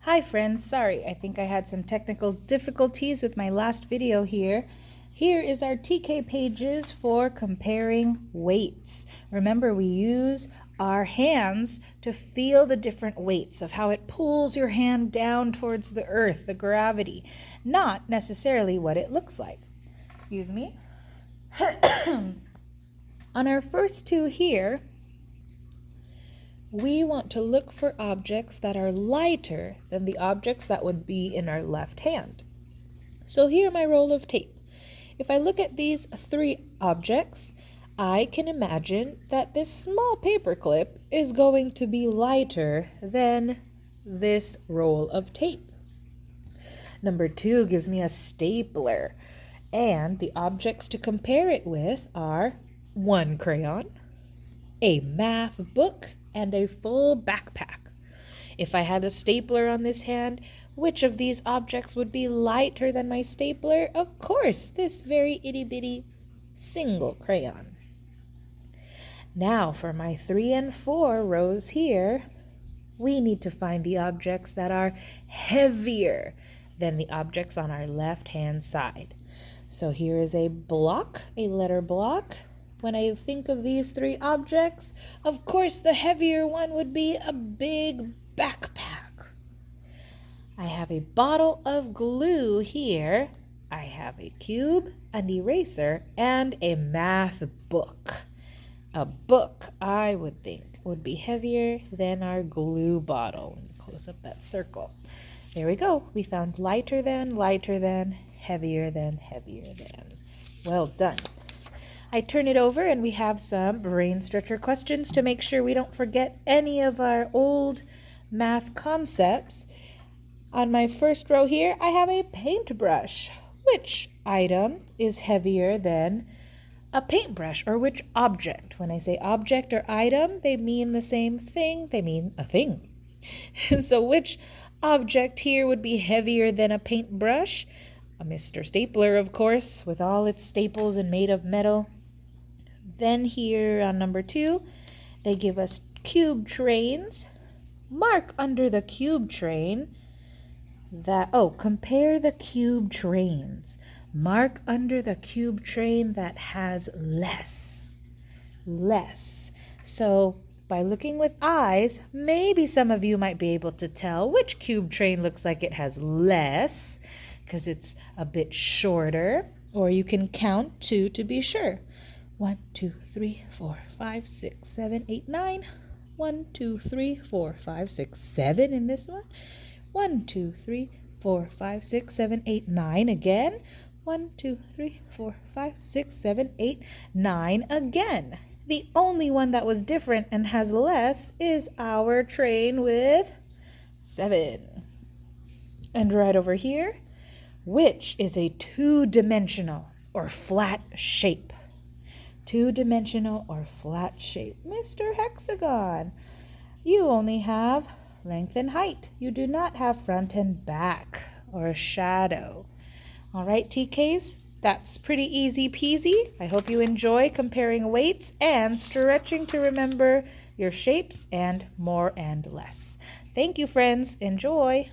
Hi friends, sorry, I think I had some technical difficulties with my last video here. Here is our TK pages for comparing weights. Remember, we use our hands to feel the different weights of how it pulls your hand down towards the earth, the gravity, not necessarily what it looks like. Excuse me. On our first two here, we want to look for objects that are lighter than the objects that would be in our left hand. So here my roll of tape. If I look at these three objects, I can imagine that this small paper clip is going to be lighter than this roll of tape. Number 2 gives me a stapler, and the objects to compare it with are one crayon, a math book, and a full backpack. If I had a stapler on this hand, which of these objects would be lighter than my stapler? Of course, this very itty-bitty single crayon. Now for my 3 and 4 rows here, we need to find the objects that are heavier than the objects on our left-hand side. So here is a block, a letter block. When I think of these 3 objects, of course the heavier one would be a big backpack. I have a bottle of glue here. I have a cube, an eraser, and a math book. A book, I would think, would be heavier than our glue bottle. Close up that circle. There we go. We found lighter than, heavier than, heavier than. Well done. I turn it over and we have some brain stretcher questions to make sure we don't forget any of our old math concepts. On my first row here, I have a paintbrush. Which item is heavier than a paintbrush, or which object? When I say object or item, they mean the same thing. They mean a thing. So which object here would be heavier than a paintbrush? A Mr. Stapler, of course, with all its staples and made of metal. Then here on number 2, they give us cube trains. Mark under the cube train compare the cube trains. Mark under the cube train that has less. So by looking with eyes, maybe some of you might be able to tell which cube train looks like it has less, because it's a bit shorter, or you can count 2 to be sure. 1, 2, 3, 4, 5, 6, 7, 8, 9. 1, 2, 3, 4, 5, 6, 7 in this one. 1, 2, 3, 4, 5, 6, 7, 8, 9 again. 1, 2, 3, 4, 5, 6, 7, 8, 9 again. The only one that was different and has less is our train with 7. And right over here, which is a two-dimensional or flat shape? Two-dimensional or flat shape. Mr. Hexagon, you only have length and height. You do not have front and back or a shadow. All right, TKs, that's pretty easy peasy. I hope you enjoy comparing weights and stretching to remember your shapes and more and less. Thank you, friends. Enjoy.